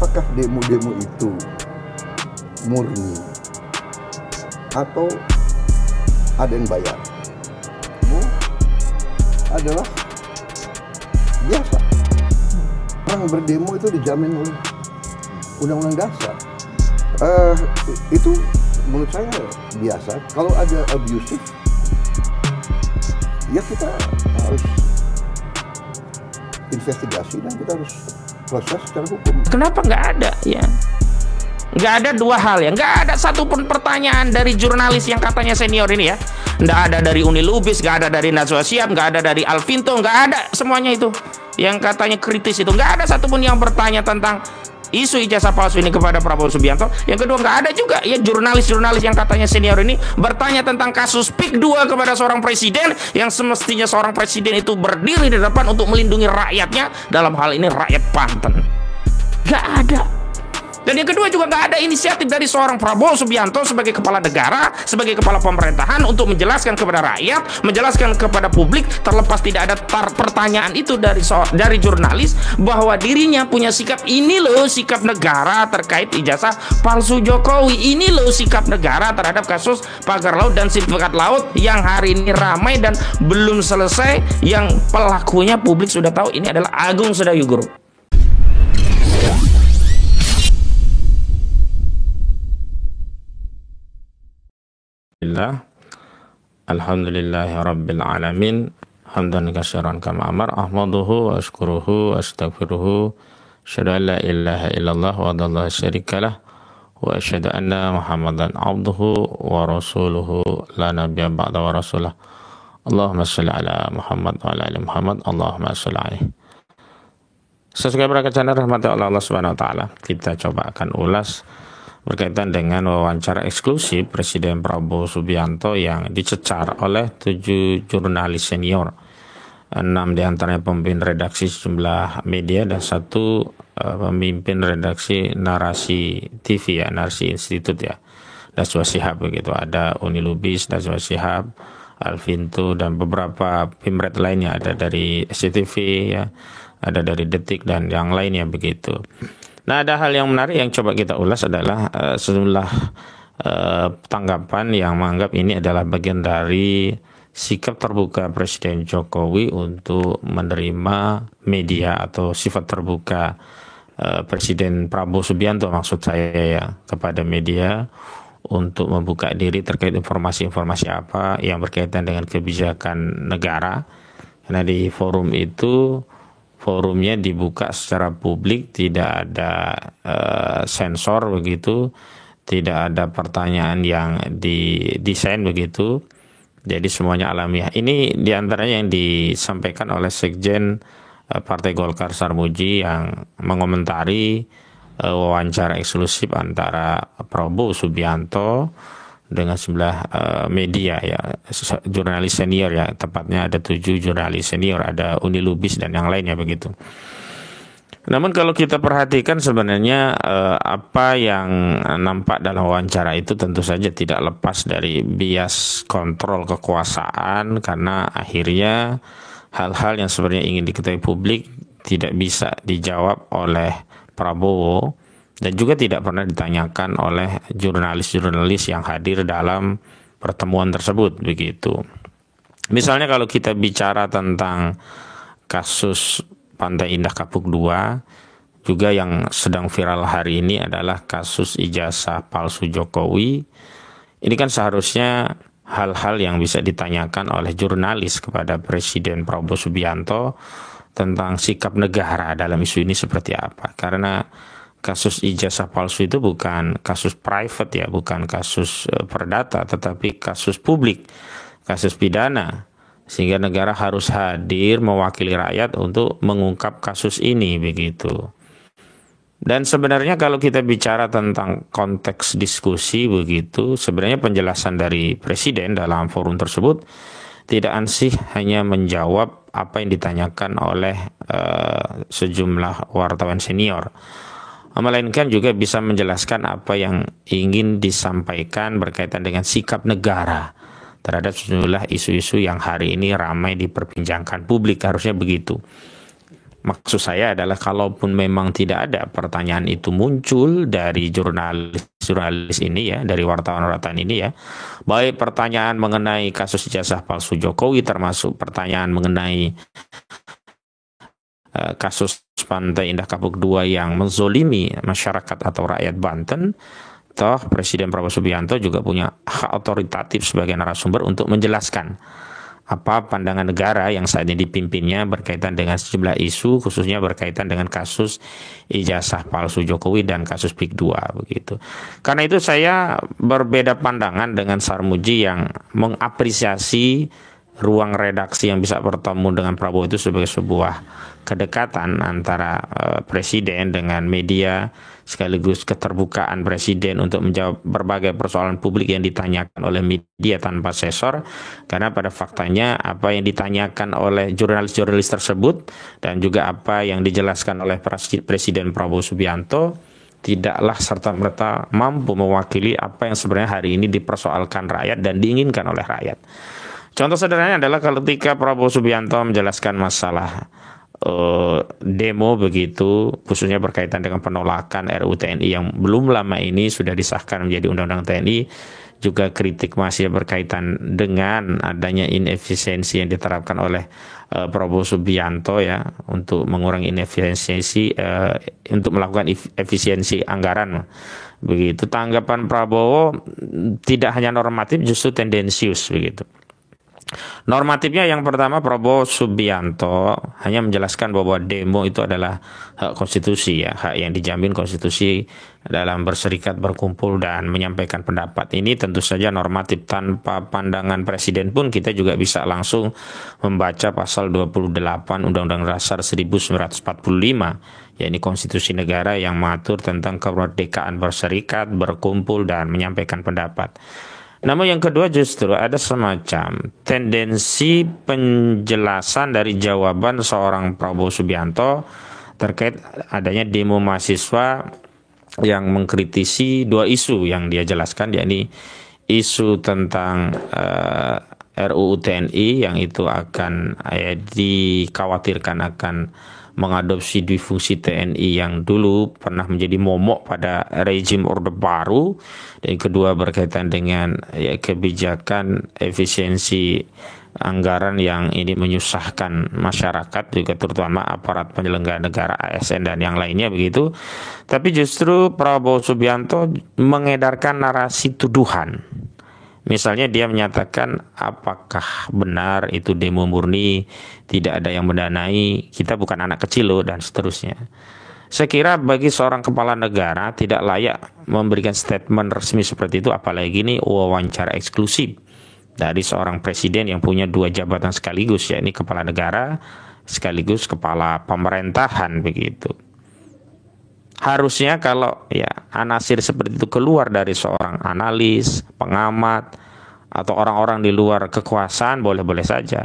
apakah demo-demo itu murni atau ada yang bayar? Adalah biasa. Orang berdemo itu dijamin oleh Undang-Undang Dasar. Itu menurut saya biasa. Kalau ada abusive, ya kita harus investigasi dan kita harus proses secara hukum. Kenapa nggak ada ya? Nggak ada dua hal ya, nggak ada satupun pertanyaan dari jurnalis yang katanya senior ini ya. Nggak ada dari Uni Lubis, nggak ada dari Najwa Shihab, nggak ada dari Alvinto, nggak ada semuanya itu. Yang katanya kritis itu, nggak ada satupun yang bertanya tentang isu ijazah palsu ini kepada Prabowo Subianto. Yang kedua, nggak ada juga ya jurnalis-jurnalis yang katanya senior ini bertanya tentang kasus PIK 2 kepada seorang presiden yang semestinya seorang presiden itu berdiri di depan untuk melindungi rakyatnya, dalam hal ini rakyat Banten. Nggak ada. Dan yang kedua juga nggak ada inisiatif dari seorang Prabowo Subianto sebagai kepala negara, sebagai kepala pemerintahan untuk menjelaskan kepada rakyat, menjelaskan kepada publik, terlepas tidak ada pertanyaan itu dari jurnalis bahwa dirinya punya sikap ini loh, sikap negara terkait ijazah palsu Jokowi, ini loh sikap negara terhadap kasus pagar laut dan sertifikat laut yang hari ini ramai dan belum selesai, yang pelakunya publik sudah tahu ini adalah Agung Sedayu Group. Alhamdulillahi Rabbil Alamin, hamdan katsiran kama amar, ahmaduhu wa ashkuruhu wa astaghfiruhu, asyhadu an la ilaha illallah wa la syarika lah, wa asyhadu anna Muhammadan abduhu wa rasuluhu la nabiyya ba'da wa rasulah. Allahumma shalli ala Muhammad wa ala ali Muhammad, Allahumma shalli alaihi. Subscriber channel rahmat Allah Subhanahu wa taala. Kita coba akan ulas berkaitan dengan wawancara eksklusif Presiden Prabowo Subianto yang dicecar oleh 7 jurnalis senior, 6 diantaranya pemimpin redaksi sejumlah media dan 1 pemimpin redaksi Narasi TV ya, Narasi Institut ya, Najwa Shihab begitu. Ada Uni Lubis, Najwa Shihab, Alvinto dan beberapa pimret lainnya, ada dari SCTV ya, ada dari Detik dan yang lainnya begitu. Nah, ada hal yang menarik yang coba kita ulas adalah sejumlah tanggapan yang menganggap ini adalah bagian dari sikap terbuka Presiden Jokowi untuk menerima media atau sifat terbuka Presiden Prabowo Subianto maksud saya ya, kepada media untuk membuka diri terkait informasi-informasi apa yang berkaitan dengan kebijakan negara. Karena di forum itu, forumnya dibuka secara publik, tidak ada sensor begitu, tidak ada pertanyaan yang didesain begitu, jadi semuanya alamiah. Ini diantaranya yang disampaikan oleh Sekjen Partai Golkar Sarmuji yang mengomentari wawancara eksklusif antara Prabowo Subianto dengan sebelah media ya, jurnalis senior ya, tepatnya ada 7 jurnalis senior, ada Uni Lubis dan yang lainnya begitu. Namun kalau kita perhatikan sebenarnya apa yang nampak dalam wawancara itu tentu saja tidak lepas dari bias kontrol kekuasaan, karena akhirnya hal-hal yang sebenarnya ingin diketahui publik tidak bisa dijawab oleh Prabowo dan juga tidak pernah ditanyakan oleh jurnalis-jurnalis yang hadir dalam pertemuan tersebut begitu. Misalnya kalau kita bicara tentang kasus Pantai Indah Kapuk 2, juga yang sedang viral hari ini adalah kasus ijazah palsu Jokowi. Ini kan seharusnya hal-hal yang bisa ditanyakan oleh jurnalis kepada Presiden Prabowo Subianto tentang sikap negara dalam isu ini seperti apa. Karena kasus ijazah palsu itu bukan kasus private ya, bukan kasus perdata, tetapi kasus publik, kasus pidana. Sehingga negara harus hadir mewakili rakyat untuk mengungkap kasus ini begitu. Dan sebenarnya kalau kita bicara tentang konteks diskusi begitu, sebenarnya penjelasan dari Presiden dalam forum tersebut tidak ansih hanya menjawab apa yang ditanyakan oleh sejumlah wartawan senior, melainkan juga bisa menjelaskan apa yang ingin disampaikan berkaitan dengan sikap negara terhadap sejumlah isu-isu yang hari ini ramai diperbincangkan publik, harusnya begitu. Maksud saya adalah kalaupun memang tidak ada pertanyaan itu muncul dari jurnalis ini ya, dari wartawan-wartawan ini ya, baik pertanyaan mengenai kasus ijazah palsu Jokowi termasuk pertanyaan mengenai kasus Pantai Indah Kapuk II yang menzolimi masyarakat atau rakyat Banten, toh Presiden Prabowo Subianto juga punya hak otoritatif sebagai narasumber untuk menjelaskan apa pandangan negara yang saat ini dipimpinnya berkaitan dengan sejumlah isu, khususnya berkaitan dengan kasus ijazah palsu Jokowi dan kasus PIK 2 begitu. Karena itu saya berbeda pandangan dengan Sarmuji yang mengapresiasi ruang redaksi yang bisa bertemu dengan Prabowo itu sebagai sebuah kedekatan antara presiden dengan media, sekaligus keterbukaan presiden untuk menjawab berbagai persoalan publik yang ditanyakan oleh media tanpa sensor, karena pada faktanya apa yang ditanyakan oleh jurnalis-jurnalis tersebut dan juga apa yang dijelaskan oleh Presiden Prabowo Subianto tidaklah serta-merta mampu mewakili apa yang sebenarnya hari ini dipersoalkan rakyat dan diinginkan oleh rakyat. Contoh sederhananya adalah ketika Prabowo Subianto menjelaskan masalah demo begitu, khususnya berkaitan dengan penolakan RUU TNI yang belum lama ini sudah disahkan menjadi Undang-Undang TNI, juga kritik masih berkaitan dengan adanya inefisiensi yang diterapkan oleh Prabowo Subianto ya untuk mengurangi inefisiensi, untuk melakukan efisiensi anggaran. Begitu tanggapan Prabowo tidak hanya normatif, justru tendensius begitu. Normatifnya yang pertama, Prabowo Subianto hanya menjelaskan bahwa demo itu adalah hak konstitusi ya, hak yang dijamin konstitusi dalam berserikat, berkumpul dan menyampaikan pendapat. Ini tentu saja normatif, tanpa pandangan presiden pun kita juga bisa langsung membaca pasal 28 Undang-Undang Dasar 1945, yakni konstitusi negara yang mengatur tentang kemerdekaan berserikat, berkumpul dan menyampaikan pendapat. Namun yang kedua justru ada semacam tendensi penjelasan dari jawaban seorang Prabowo Subianto terkait adanya demo mahasiswa yang mengkritisi dua isu yang dia jelaskan, yakni isu tentang RUU TNI yang itu akan dikhawatirkan akan mengadopsi difungsi TNI yang dulu pernah menjadi momok pada rezim Orde Baru, dan kedua berkaitan dengan kebijakan efisiensi anggaran yang ini menyusahkan masyarakat, juga terutama aparat penyelenggara negara, ASN dan yang lainnya begitu. Tapi justru Prabowo Subianto mengedarkan narasi tuduhan. Misalnya dia menyatakan apakah benar itu demo murni, tidak ada yang mendanai, kita bukan anak kecil loh, dan seterusnya. Saya kira bagi seorang kepala negara tidak layak memberikan statement resmi seperti itu, apalagi ini wawancara eksklusif dari seorang presiden yang punya dua jabatan sekaligus, yakni kepala negara sekaligus kepala pemerintahan begitu. Harusnya kalau ya anasir seperti itu keluar dari seorang analis, pengamat, atau orang-orang di luar kekuasaan boleh-boleh saja.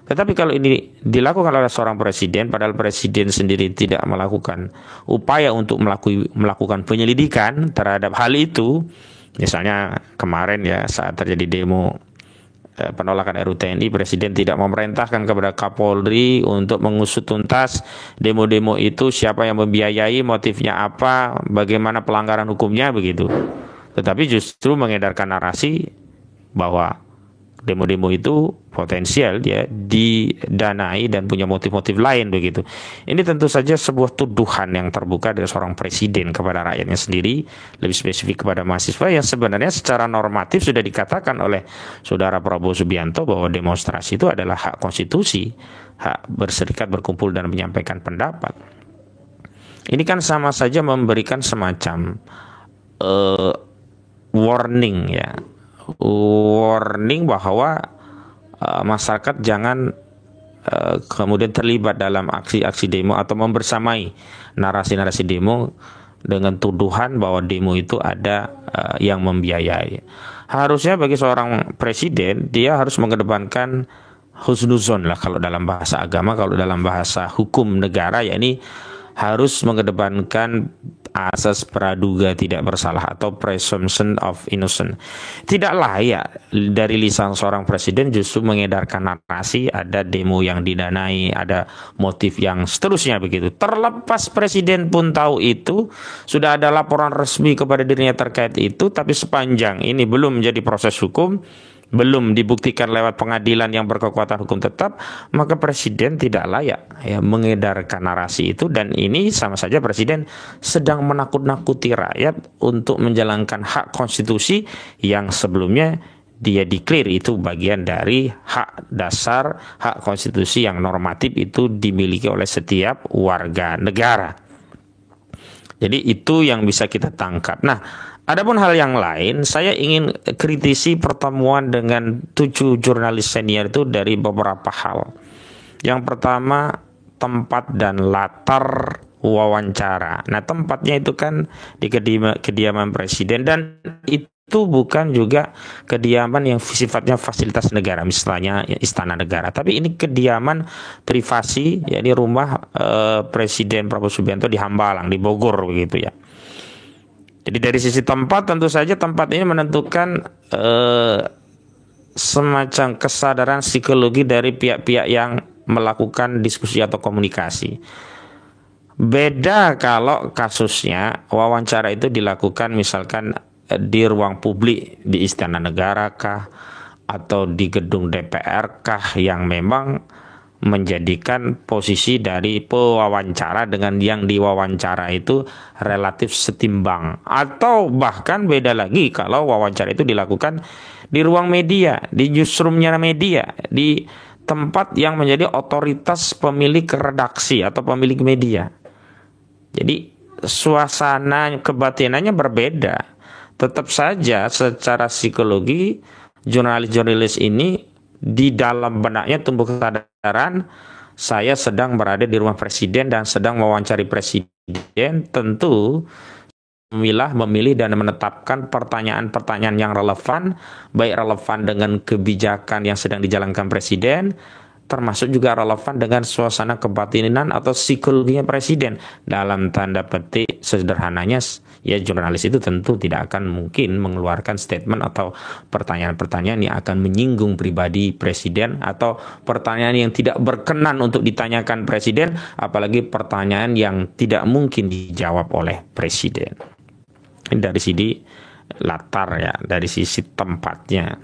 Tetapi kalau ini dilakukan oleh seorang presiden, padahal presiden sendiri tidak melakukan upaya untuk melakukan penyelidikan terhadap hal itu, misalnya kemarin ya saat terjadi demo penolakan RUU TNI, presiden tidak memerintahkan kepada Kapolri untuk mengusut tuntas demo-demo itu, siapa yang membiayai, motifnya apa, bagaimana pelanggaran hukumnya begitu. Tetapi justru mengedarkan narasi bahwa demo-demo itu potensial dia didanai dan punya motif-motif lain begitu. Ini tentu saja sebuah tuduhan yang terbuka dari seorang presiden kepada rakyatnya sendiri, lebih spesifik kepada mahasiswa, yang sebenarnya secara normatif sudah dikatakan oleh saudara Prabowo Subianto bahwa demonstrasi itu adalah hak konstitusi, hak berserikat, berkumpul dan menyampaikan pendapat. Ini kan sama saja memberikan semacam warning ya, warning bahwa masyarakat jangan kemudian terlibat dalam aksi-aksi demo atau membersamai narasi-narasi demo dengan tuduhan bahwa demo itu ada yang membiayai. Harusnya bagi seorang presiden dia harus mengedepankan husnuzon lah kalau dalam bahasa agama, kalau dalam bahasa hukum negara, yakni harus mengedepankan asas praduga tidak bersalah atau presumption of innocence. Tidak layak dari lisan seorang presiden justru mengedarkan narasi ada demo yang didanai, ada motif yang seterusnya begitu. Terlepas presiden pun tahu itu, sudah ada laporan resmi kepada dirinya terkait itu, tapi sepanjang ini belum menjadi proses hukum, belum dibuktikan lewat pengadilan yang berkekuatan hukum tetap, maka presiden tidak layak ya mengedarkan narasi itu. Dan ini sama saja presiden sedang menakut-nakuti rakyat untuk menjalankan hak konstitusi yang sebelumnya dia declare itu bagian dari hak dasar, hak konstitusi yang normatif itu dimiliki oleh setiap warga negara. Jadi itu yang bisa kita tangkap. Nah, adapun hal yang lain, saya ingin kritisi pertemuan dengan 7 jurnalis senior itu dari beberapa hal. Yang pertama, tempat dan latar wawancara. Nah, tempatnya itu kan di kediaman presiden, dan itu bukan juga kediaman yang sifatnya fasilitas negara, misalnya istana negara, tapi ini kediaman privasi, yakni rumah Presiden Prabowo Subianto di Hambalang, di Bogor begitu ya. Jadi dari sisi tempat, tentu saja tempat ini menentukan semacam kesadaran psikologi dari pihak-pihak yang melakukan diskusi atau komunikasi. Beda kalau kasusnya wawancara itu dilakukan misalkan di ruang publik, di istana negara kah, atau di gedung DPR kah, yang memang menjadikan posisi dari pewawancara dengan yang diwawancara itu relatif setimbang. Atau bahkan beda lagi kalau wawancara itu dilakukan di ruang media, di newsroomnya media, di tempat yang menjadi otoritas pemilik redaksi atau pemilik media. Jadi suasana kebatinannya berbeda. Tetap saja secara psikologi jurnalis-jurnalis ini di dalam benaknya tumbuh kesadaran saya sedang berada di rumah presiden dan sedang mewawancari presiden, tentu memilih dan menetapkan pertanyaan-pertanyaan yang relevan, baik relevan dengan kebijakan yang sedang dijalankan presiden, termasuk juga relevan dengan suasana kebatinan atau psikologinya presiden. Dalam tanda petik sederhananya, ya jurnalis itu tentu tidak akan mungkin mengeluarkan statement atau pertanyaan-pertanyaan yang akan menyinggung pribadi presiden, atau pertanyaan yang tidak berkenan untuk ditanyakan presiden, apalagi pertanyaan yang tidak mungkin dijawab oleh presiden. Ini dari sisi latar ya, dari sisi tempatnya.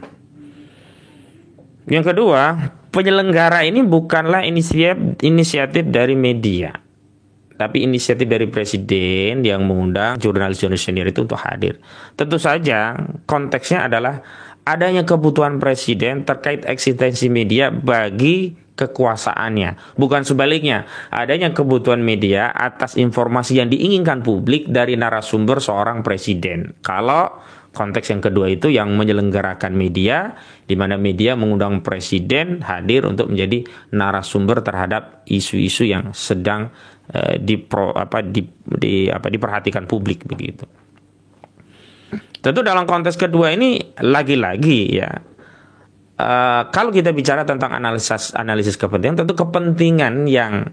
Yang kedua, penyelenggara ini bukanlah inisiatif dari media, tapi inisiatif dari presiden yang mengundang jurnalis-jurnalis senior itu untuk hadir. Tentu saja konteksnya adalah adanya kebutuhan presiden terkait eksistensi media bagi kekuasaannya. Bukan sebaliknya, adanya kebutuhan media atas informasi yang diinginkan publik dari narasumber seorang presiden. Kalau konteks yang kedua itu yang menyelenggarakan media, di mana media mengundang presiden hadir untuk menjadi narasumber terhadap isu-isu yang sedang diperhatikan publik begitu. Tentu dalam konteks kedua ini lagi-lagi ya, kalau kita bicara tentang analisis kepentingan, tentu kepentingan yang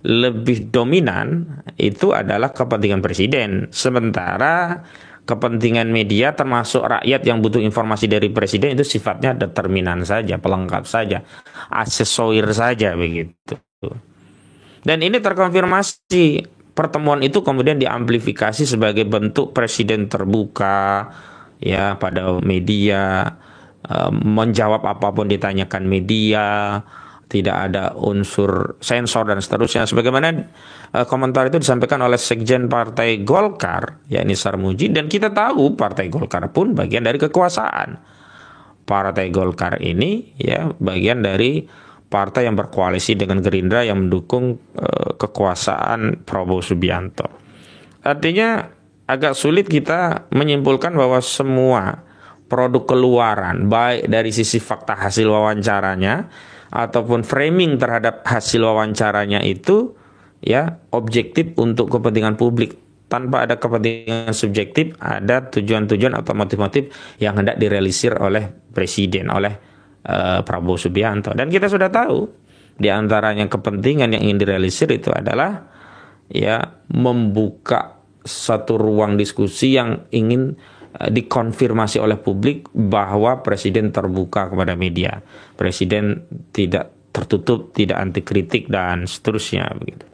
lebih dominan itu adalah kepentingan presiden, sementara kepentingan media termasuk rakyat yang butuh informasi dari presiden itu sifatnya determinan saja, pelengkap saja, aksesorir saja begitu. Dan ini terkonfirmasi, pertemuan itu kemudian diamplifikasi sebagai bentuk presiden terbuka ya pada media, menjawab apapun ditanyakan media, tidak ada unsur sensor dan seterusnya. Sebagaimana komentar itu disampaikan oleh Sekjen Partai Golkar, yakni Sarmuji, dan kita tahu Partai Golkar pun bagian dari kekuasaan. Partai Golkar ini ya bagian dari partai yang berkoalisi dengan Gerindra yang mendukung kekuasaan Prabowo Subianto. Artinya agak sulit kita menyimpulkan bahwa semua produk keluaran, baik dari sisi fakta hasil wawancaranya ataupun framing terhadap hasil wawancaranya itu ya objektif untuk kepentingan publik. Tanpa ada kepentingan subjektif, ada tujuan-tujuan atau motif-motif yang hendak direalisir oleh presiden, oleh Prabowo Subianto. Dan kita sudah tahu di antaranya kepentingan yang ingin direalisir itu adalah ya membuka satu ruang diskusi yang ingin dikonfirmasi oleh publik bahwa presiden terbuka kepada media, presiden tidak tertutup, tidak anti kritik dan seterusnya begitu.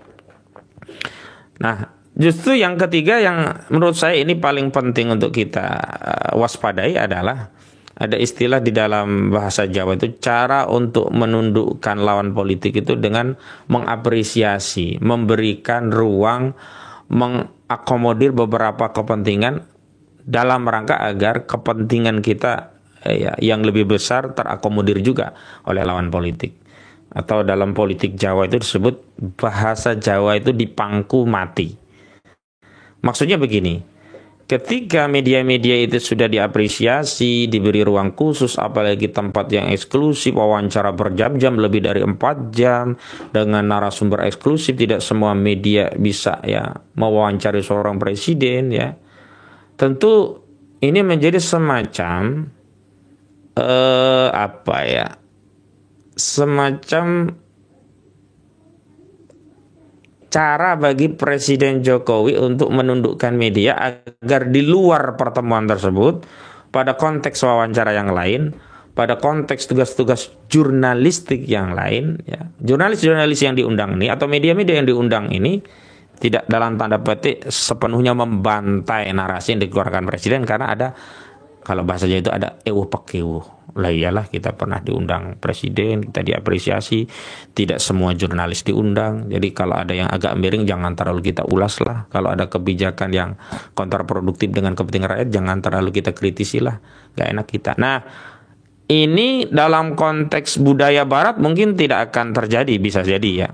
Nah, justru yang ketiga yang menurut saya ini paling penting untuk kita waspadai adalah ada istilah di dalam bahasa Jawa itu cara untuk menundukkan lawan politik itu dengan mengapresiasi, memberikan ruang, mengakomodir beberapa kepentingan dalam rangka agar kepentingan kita yang lebih besar terakomodir juga oleh lawan politik. Atau dalam politik Jawa itu disebut bahasa Jawa itu dipangku mati. Maksudnya begini, ketika media-media itu sudah diapresiasi, diberi ruang khusus, apalagi tempat yang eksklusif, wawancara berjam-jam lebih dari 4 jam dengan narasumber eksklusif, tidak semua media bisa ya mewawancari seorang presiden ya. Tentu ini menjadi semacam semacam cara bagi Presiden Jokowi untuk menundukkan media agar di luar pertemuan tersebut, pada konteks wawancara yang lain, pada konteks tugas-tugas jurnalistik yang lain, ya, jurnalis-jurnalis yang diundang ini atau media-media yang diundang ini tidak dalam tanda petik sepenuhnya membantai narasi yang dikeluarkan presiden, karena ada, kalau bahasanya itu ada ewuh pekewuh. Lah iyalah, kita pernah diundang presiden, kita diapresiasi, tidak semua jurnalis diundang. Jadi kalau ada yang agak miring jangan terlalu kita ulas lah. Kalau ada kebijakan yang kontraproduktif dengan kepentingan rakyat jangan terlalu kita kritisi lah. Gak enak kita. Nah, ini dalam konteks budaya barat mungkin tidak akan terjadi, bisa jadi ya.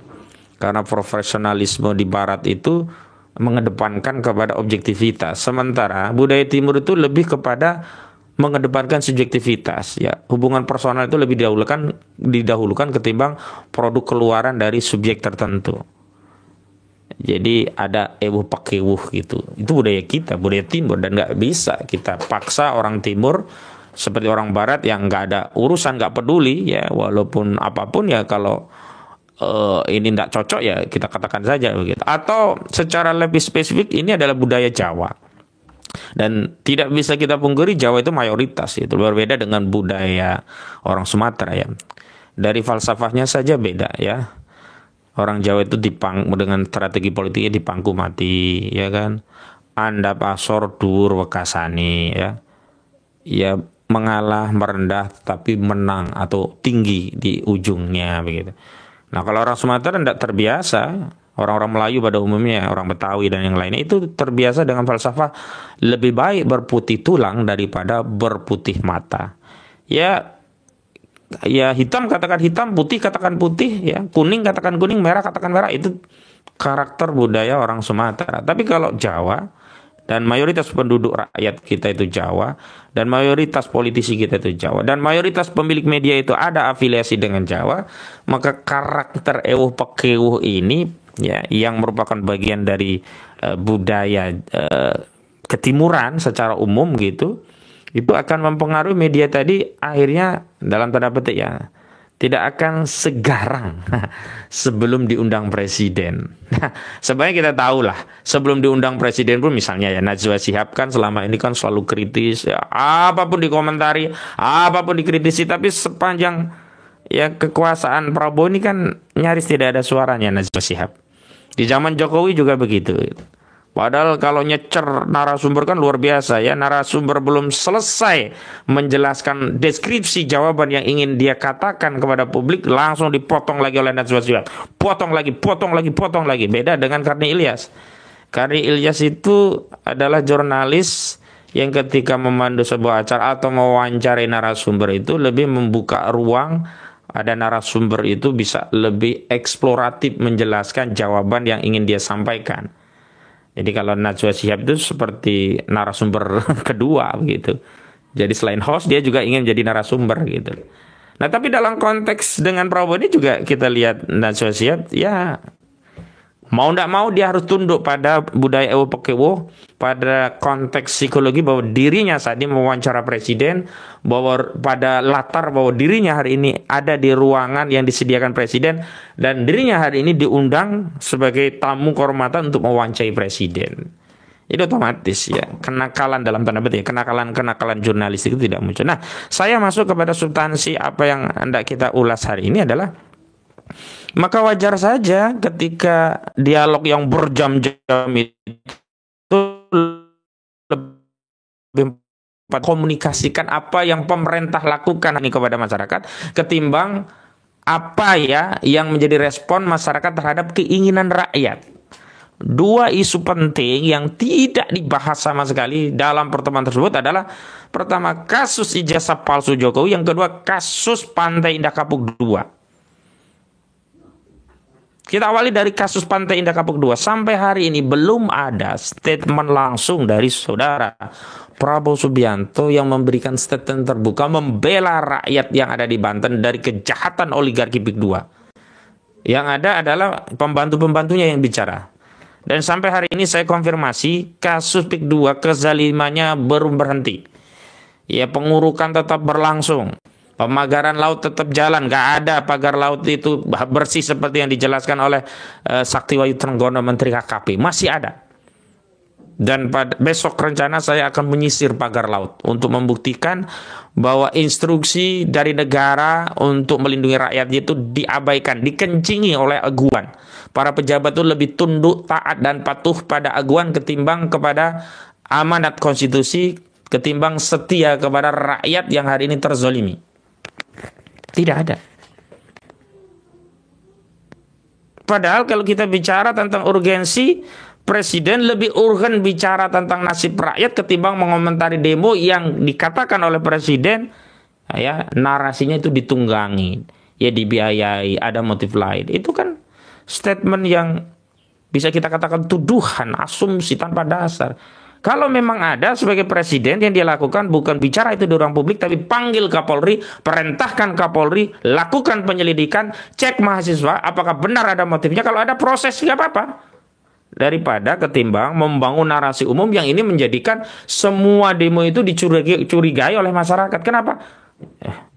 Karena profesionalisme di barat itu mengedepankan kepada objektivitas. Sementara budaya timur itu lebih kepada mengedepankan subjektivitas. Ya, hubungan personal itu lebih didahulukan ketimbang produk keluaran dari subjek tertentu. Jadi ada ewuh pakewuh gitu. Itu budaya kita, budaya timur, dan nggak bisa kita paksa orang timur seperti orang barat yang nggak ada urusan, nggak peduli ya, walaupun apapun ya, kalau ini tidak cocok ya kita katakan saja begitu. Atau secara lebih spesifik ini adalah budaya Jawa, dan tidak bisa kita pungkiri Jawa itu mayoritas, itu berbeda dengan budaya orang Sumatera ya. Dari falsafahnya saja beda ya. Orang Jawa itu dengan strategi politiknya dipangku mati ya kan. Andap asor dur wekasani ya. Ya, mengalah merendah tapi menang atau tinggi di ujungnya begitu. Nah, kalau orang Sumatera tidak terbiasa, orang-orang Melayu pada umumnya, orang Betawi dan yang lainnya itu terbiasa dengan falsafah lebih baik berputih tulang daripada berputih mata. Ya hitam katakan hitam, putih katakan putih, ya kuning katakan kuning, merah katakan merah. Itu karakter budaya orang Sumatera. Tapi kalau Jawa, dan mayoritas penduduk rakyat kita itu Jawa, dan mayoritas politisi kita itu Jawa, dan mayoritas pemilik media itu ada afiliasi dengan Jawa, maka karakter ewuh pekewuh ini ya, yang merupakan bagian dari budaya ketimuran secara umum gitu, itu akan mempengaruhi media tadi akhirnya dalam tanda petik ya tidak akan segarang sebelum diundang presiden. Nah, sebenarnya kita tahu lah, sebelum diundang presiden pun misalnya ya Najwa Shihab kan selama ini kan selalu kritis ya, apapun dikomentari, apapun dikritisi, tapi sepanjang ya kekuasaan Prabowo ini kan nyaris tidak ada suaranya Najwa Shihab. Di zaman Jokowi juga begitu. Padahal kalau nyecer narasumber kan luar biasa ya, narasumber belum selesai menjelaskan deskripsi jawaban yang ingin dia katakan kepada publik langsung dipotong lagi oleh Najwa Shihab. Potong lagi, potong lagi, potong lagi. Beda dengan Karni Ilyas. Karni Ilyas itu adalah jurnalis yang ketika memandu sebuah acara atau mewawancarai narasumber itu lebih membuka ruang, ada narasumber itu bisa lebih eksploratif menjelaskan jawaban yang ingin dia sampaikan. Jadi kalau Najwa Shihab itu seperti narasumber kedua begitu. Jadi selain host dia juga ingin jadi narasumber gitu. Nah, tapi dalam konteks dengan Prabowo ini juga kita lihat Najwa Shihab ya Mau tidak mau dia harus tunduk pada budaya Ewo Pakewo, pada konteks psikologi bahwa dirinya saat ini mewawancara presiden, bahwa pada latar bahwa dirinya hari ini ada di ruangan yang disediakan presiden, dan dirinya hari ini diundang sebagai tamu kehormatan untuk mewawancarai presiden. Itu otomatis ya, kenakalan dalam tanda petik, kenakalan jurnalistik itu tidak muncul. Nah, saya masuk kepada substansi apa yang hendak kita ulas hari ini adalah, maka wajar saja ketika dialog yang berjam-jam itu lebih komunikasikan apa yang pemerintah lakukan ini kepada masyarakat ketimbang apa ya yang menjadi respon masyarakat terhadap keinginan rakyat. Dua isu penting yang tidak dibahas sama sekali dalam pertemuan tersebut adalah, pertama, kasus ijazah palsu Jokowi, yang kedua kasus Pantai Indah Kapuk II. Kita awali dari kasus Pantai Indah Kapuk II. Sampai hari ini belum ada statement langsung dari saudara Prabowo Subianto yang memberikan statement terbuka membela rakyat yang ada di Banten dari kejahatan oligarki PIK II. Yang ada adalah pembantu-pembantunya yang bicara. Dan sampai hari ini saya konfirmasi kasus PIK II kezalimannya belum berhenti. Ya, pengurukan tetap berlangsung. Pemagaran laut tetap jalan, nggak ada pagar laut itu bersih seperti yang dijelaskan oleh Saktiwayu Trenggono, Menteri KKP. Masih ada. Dan pada besok rencana saya akan menyisir pagar laut untuk membuktikan bahwa instruksi dari negara untuk melindungi rakyat itu diabaikan, dikencingi oleh aguan. Para pejabat itu lebih tunduk, taat, dan patuh pada aguan ketimbang kepada amanat konstitusi, ketimbang setia kepada rakyat yang hari ini terzolimi. Tidak ada. Padahal kalau kita bicara tentang urgensi, presiden lebih urgen bicara tentang nasib rakyat ketimbang mengomentari demo yang dikatakan oleh presiden, ya narasinya itu ditunggangi, ya dibiayai, ada motif lain. Itu kan statement yang bisa kita katakan tuduhan, asumsi tanpa dasar. Kalau memang ada sebagai presiden yang dia lakukan bukan bicara itu di ruang publik, tapi panggil Kapolri, perintahkan Kapolri, lakukan penyelidikan, cek mahasiswa apakah benar ada motifnya. Kalau ada proses nggak apa-apa. Daripada ketimbang membangun narasi umum yang ini menjadikan semua demo itu dicurigai oleh masyarakat. Kenapa?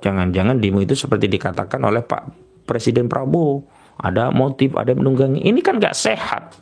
Jangan-jangan demo itu seperti dikatakan oleh Pak Presiden Prabowo, ada motif, ada menunggangi. Ini kan nggak sehat.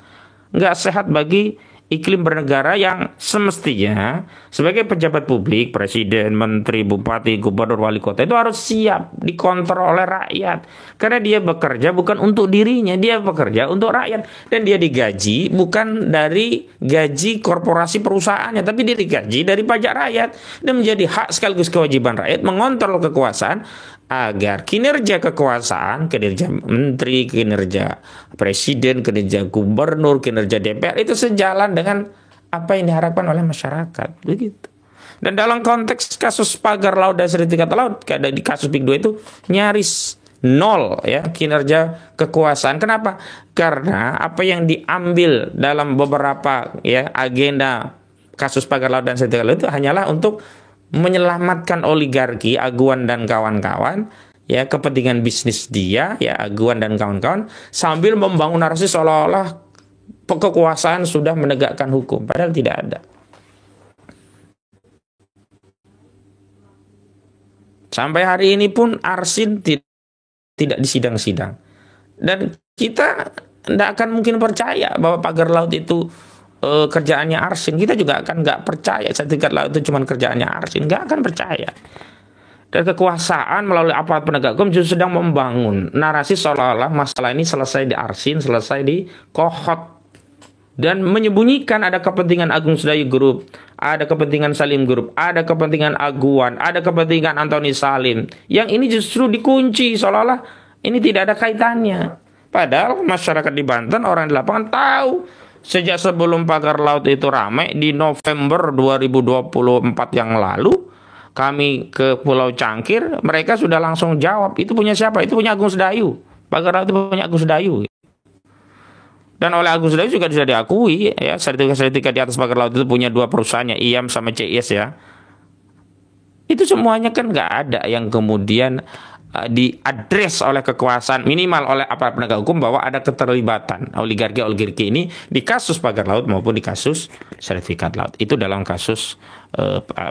Nggak sehat bagi iklim bernegara yang semestinya sebagai pejabat publik, presiden, menteri, bupati, gubernur, wali kota itu harus siap dikontrol oleh rakyat. Karena dia bekerja bukan untuk dirinya, dia bekerja untuk rakyat. Dan dia digaji bukan dari gaji korporasi perusahaannya, tapi dia digaji dari pajak rakyat. Dan menjadi hak sekaligus kewajiban rakyat mengontrol kekuasaan agar kinerja kekuasaan, kinerja menteri, kinerja presiden, kinerja gubernur, kinerja DPR itu sejalan dengan apa yang diharapkan oleh masyarakat, begitu. Dan dalam konteks kasus pagar laut dan sertifikat laut, kayak di kasus PIK II itu nyaris nol ya kinerja kekuasaan. Kenapa? Karena apa yang diambil dalam beberapa ya agenda kasus pagar laut dan sertifikat laut itu hanyalah untuk menyelamatkan oligarki, aguan dan kawan-kawan, ya kepentingan bisnis dia, ya aguan dan kawan-kawan, sambil membangun narasi seolah-olah kekuasaan sudah menegakkan hukum, padahal tidak ada. Sampai hari ini pun Arsin tidak disidang-sidang, dan kita tidak akan mungkin percaya bahwa pagar laut itu kerjaannya Arsin. Kita juga akan nggak percaya sertifikat laut itu cuma kerjaannya Arsin, nggak akan percaya. Dan kekuasaan melalui aparat penegak hukum justru sedang membangun narasi seolah-olah masalah ini selesai di Arsin, selesai di Kohot, dan menyembunyikan ada kepentingan Agung Sedayu Group, ada kepentingan Salim Group, ada kepentingan Aguan, ada kepentingan Antoni Salim, yang ini justru dikunci seolah-olah ini tidak ada kaitannya. Padahal masyarakat di Banten, orang di lapangan tahu. Sejak sebelum pagar laut itu ramai di November 2024 yang lalu, kami ke Pulau Cangkir, mereka sudah langsung jawab, itu punya siapa? Itu punya Agung Sedayu. Pagar laut itu punya Agung Sedayu. Dan oleh Agung Sedayu juga sudah diakui, ya sertifikat di atas pagar laut itu punya dua perusahaannya, IAM sama CIS ya. Itu semuanya kan nggak ada yang kemudian diadres oleh kekuasaan, minimal oleh aparat penegak hukum, bahwa ada keterlibatan oligarki ini di kasus pagar laut maupun di kasus sertifikat laut. Itu dalam kasus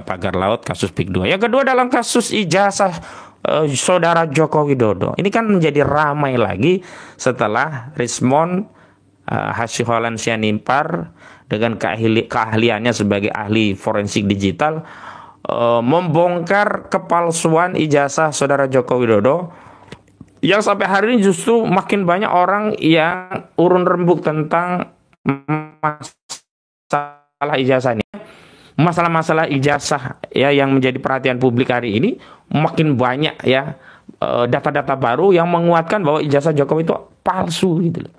pagar laut, kasus PIK 2. Yang kedua dalam kasus ijazah saudara Joko Widodo. Ini kan menjadi ramai lagi setelah Rismond Hasyiholan Sianimpar dengan keahliannya sebagai ahli forensik digital membongkar kepalsuan ijazah saudara Joko Widodo, yang sampai hari ini justru makin banyak orang yang urun rembuk tentang masalah ijazah ini. Masalah-masalah ijazah ya yang menjadi perhatian publik hari ini makin banyak ya, data-data baru yang menguatkan bahwa ijazah Jokowi itu palsu gitu loh.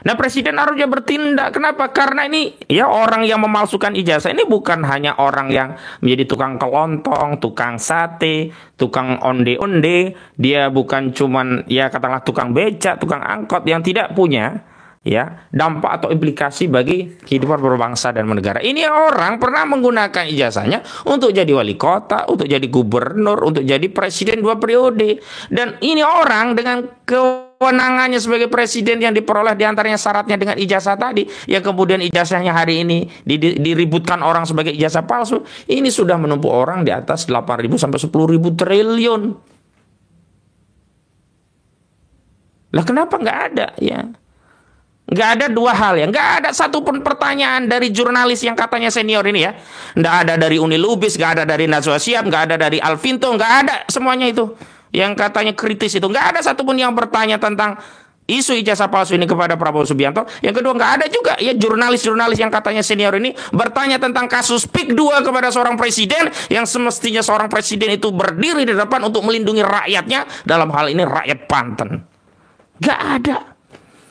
Nah, presiden harusnya bertindak. Kenapa? Karena ini ya, orang yang memalsukan ijazah ini bukan hanya orang yang menjadi tukang kelontong, tukang sate, tukang onde-onde. Dia bukan cuman ya katakanlah tukang becak, tukang angkot yang tidak punya ya dampak atau implikasi bagi kehidupan berbangsa dan bernegara. Ini orang pernah menggunakan ijazahnya untuk jadi wali kota, untuk jadi gubernur, untuk jadi presiden 2 periode. Dan ini orang dengan kewenangannya sebagai presiden yang diperoleh diantaranya syaratnya dengan ijazah tadi, yang kemudian ijazahnya hari ini diributkan orang sebagai ijazah palsu, ini sudah menumpuk orang di atas 8.000 sampai 10.000 triliun. Lah kenapa nggak ada ya? Nggak ada 2 hal ya, nggak ada satupun pertanyaan dari jurnalis yang katanya senior ini ya, nggak ada dari Uni Lubis, nggak ada dari Najwa Shihab, nggak ada dari Alvinto, nggak ada semuanya itu yang katanya kritis itu, nggak ada satupun yang bertanya tentang isu ijazah palsu ini kepada Prabowo Subianto. Yang kedua, nggak ada juga ya jurnalis-jurnalis yang katanya senior ini bertanya tentang kasus PIK 2 kepada seorang presiden, yang semestinya seorang presiden itu berdiri di depan untuk melindungi rakyatnya, dalam hal ini rakyat Banten. Nggak ada.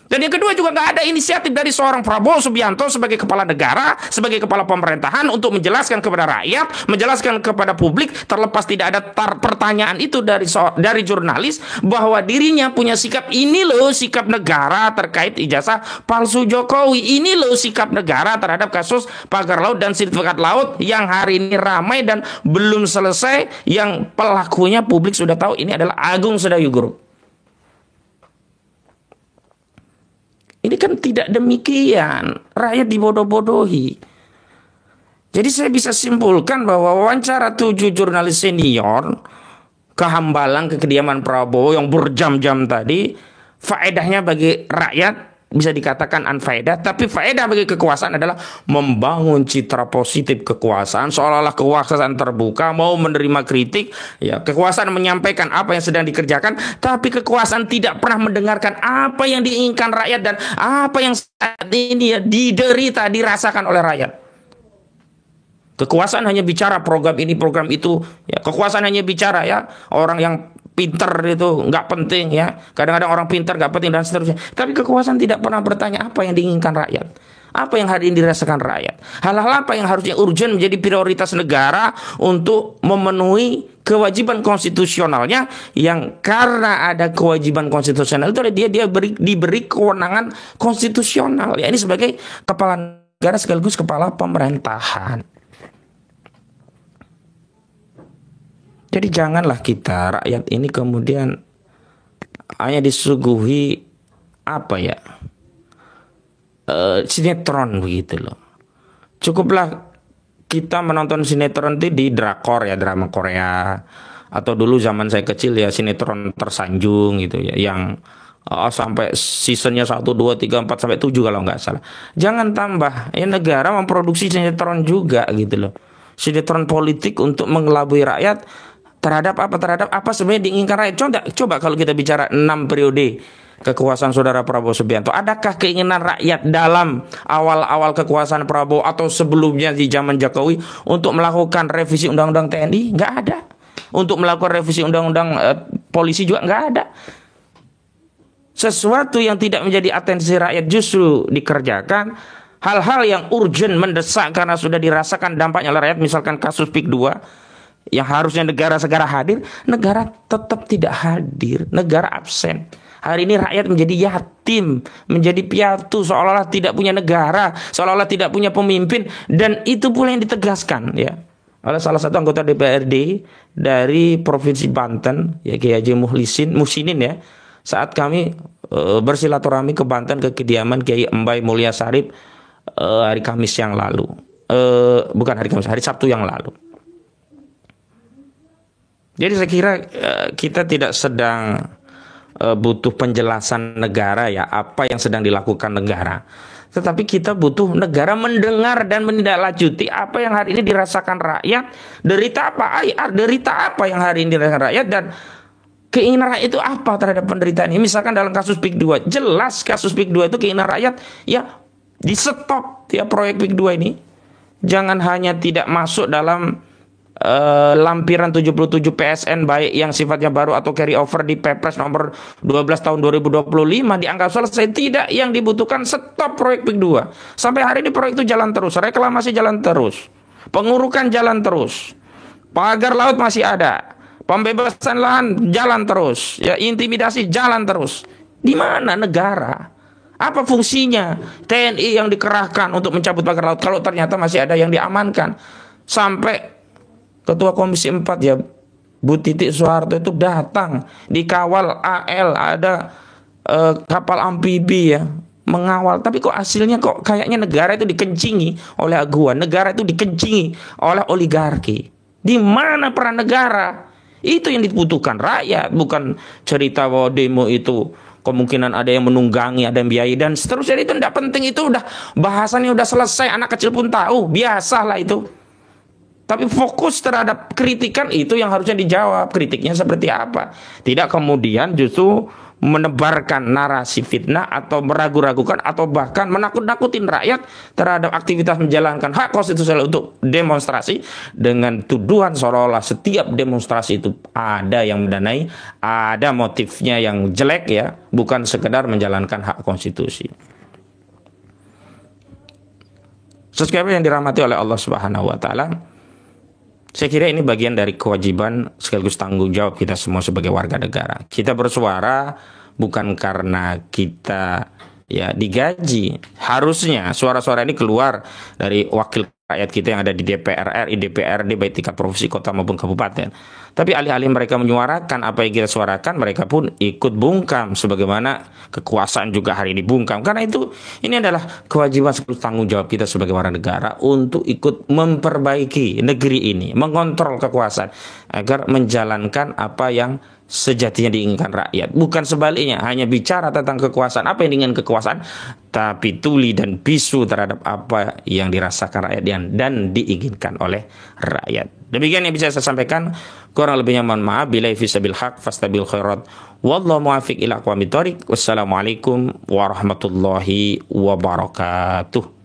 Dan yang kedua juga nggak ada inisiatif dari seorang Prabowo Subianto sebagai kepala negara, sebagai kepala pemerintahan untuk menjelaskan kepada rakyat, menjelaskan kepada publik, terlepas tidak ada pertanyaan itu dari jurnalis, bahwa dirinya punya sikap, ini loh sikap negara terkait ijazah palsu Jokowi, ini loh sikap negara terhadap kasus pagar laut dan sertifikat laut yang hari ini ramai dan belum selesai, yang pelakunya publik sudah tahu ini adalah Agung Sedayu Group. Ini kan tidak demikian, rakyat dibodoh-bodohi. Jadi saya bisa simpulkan bahwa wawancara 7 jurnalis senior ke Hambalang, ke kediaman Prabowo yang berjam-jam tadi, faedahnya bagi rakyat bisa dikatakan unfaedah, tapi faedah bagi kekuasaan adalah membangun citra positif kekuasaan, seolah-olah kekuasaan terbuka, mau menerima kritik, ya kekuasaan menyampaikan apa yang sedang dikerjakan, tapi kekuasaan tidak pernah mendengarkan apa yang diinginkan rakyat dan apa yang saat ini ya diderita, dirasakan oleh rakyat. Kekuasaan hanya bicara program ini, program itu, ya kekuasaan hanya bicara ya orang yang pinter itu nggak penting ya, kadang-kadang orang pinter nggak penting dan seterusnya. Tapi kekuasaan tidak pernah bertanya apa yang diinginkan rakyat, apa yang hari ini dirasakan rakyat, hal-hal apa yang harusnya urgent menjadi prioritas negara untuk memenuhi kewajiban konstitusionalnya, yang karena ada kewajiban konstitusional itu dia diberi kewenangan konstitusional ya, ini sebagai kepala negara sekaligus kepala pemerintahan. Jadi janganlah kita rakyat ini kemudian hanya disuguhi apa ya, sinetron begitu loh. Cukuplah kita menonton sinetron itu di drakor ya, drama Korea, atau dulu zaman saya kecil ya sinetron Tersanjung gitu ya, yang sampai seasonnya 1, 2, 3, 4 sampai 7 kalau nggak salah. Jangan tambah ya, negara memproduksi sinetron juga gitu loh, sinetron politik untuk mengelabui rakyat terhadap apa sebenarnya diinginkan rakyat. Coba kalau kita bicara 6 periode kekuasaan saudara Prabowo Subianto, adakah keinginan rakyat dalam awal-awal kekuasaan Prabowo atau sebelumnya di zaman Jokowi untuk melakukan revisi undang-undang TNI? Nggak ada. Untuk melakukan revisi undang-undang polisi juga nggak ada. Sesuatu yang tidak menjadi atensi rakyat justru dikerjakan. Hal-hal yang urgent, mendesak karena sudah dirasakan dampaknya oleh rakyat, misalkan kasus PIK 2 yang harusnya negara segera hadir, negara tetap tidak hadir, negara absen. Hari ini rakyat menjadi yatim, menjadi piatu, seolah-olah tidak punya negara, seolah-olah tidak punya pemimpin, dan itu pula yang ditegaskan ya oleh salah satu anggota DPRD dari Provinsi Banten, ya Kiai Haji Muhsinin ya, saat kami bersilaturahmi ke Banten ke kediaman Kiai Embai Mulya Sarip hari Kamis yang lalu. Bukan hari Kamis, hari Sabtu yang lalu. Jadi saya kira kita tidak sedang butuh penjelasan negara ya, apa yang sedang dilakukan negara. Tetapi kita butuh negara mendengar dan menindaklanjuti apa yang hari ini dirasakan rakyat. Derita apa yang hari ini dirasakan rakyat, dan keinginan rakyat itu apa terhadap penderitaan ini. Misalkan dalam kasus PIK 2, jelas kasus PIK 2 itu keinginan rakyat ya di stop ya, proyek PIK 2 ini. Jangan hanya tidak masuk dalam lampiran 77 PSN baik yang sifatnya baru atau carry over di Perpres nomor 12 tahun 2025 dianggap selesai. Tidak, yang dibutuhkan stop proyek PIK 2. Sampai hari ini proyek itu jalan terus, reklamasi jalan terus, pengurukan jalan terus, pagar laut masih ada, pembebasan lahan jalan terus, ya intimidasi jalan terus. Di mana negara? Apa fungsinya TNI yang dikerahkan untuk mencabut pagar laut kalau ternyata masih ada yang diamankan? Sampai Ketua Komisi 4 ya Bu Titik Soeharto itu datang dikawal AL, ada kapal amfibi ya mengawal. Tapi kok hasilnya kok kayaknya negara itu dikencingi oleh aguan, negara itu dikencingi oleh oligarki. Di mana peran negara? Itu yang dibutuhkan rakyat, bukan cerita bahwa demo itu kemungkinan ada yang menunggangi, ada yang biayai dan seterusnya. Itu tidak penting, itu udah bahasannya udah selesai, anak kecil pun tahu, biasalah itu. Tapi fokus terhadap kritikan itu yang harusnya dijawab, kritiknya seperti apa. Tidak kemudian justru menebarkan narasi fitnah atau meragu-ragukan atau bahkan menakut-nakutin rakyat terhadap aktivitas menjalankan hak konstitusional untuk demonstrasi dengan tuduhan seolah-olah setiap demonstrasi itu ada yang mendanai, ada motifnya yang jelek ya, bukan sekedar menjalankan hak konstitusi. Sesuatu yang dirahmati oleh Allah Subhanahu wa taala, saya kira ini bagian dari kewajiban sekaligus tanggung jawab kita semua sebagai warga negara. Kita bersuara bukan karena kita ya digaji. Harusnya suara-suara ini keluar dari wakil rakyat kita yang ada di DPR RI, DPRD, baik tingkat provinsi, kota maupun kabupaten. Tapi alih-alih mereka menyuarakan apa yang kita suarakan, mereka pun ikut bungkam sebagaimana kekuasaan juga hari ini bungkam. Karena itu ini adalah kewajiban sekaligus tanggung jawab kita sebagai warga negara untuk ikut memperbaiki negeri ini, mengontrol kekuasaan agar menjalankan apa yang sejatinya diinginkan rakyat. Bukan sebaliknya, hanya bicara tentang kekuasaan, apa yang diinginkan kekuasaan, tapi tuli dan bisu terhadap apa yang dirasakan rakyat dan diinginkan oleh rakyat. Demikian yang bisa saya sampaikan. Kurang lebihnya mohon maaf. Billahi fisabil haq fastabil khairat. Wallahu muwaffiq ila aqwamit thoriq. Wassalamualaikum warahmatullahi wabarakatuh.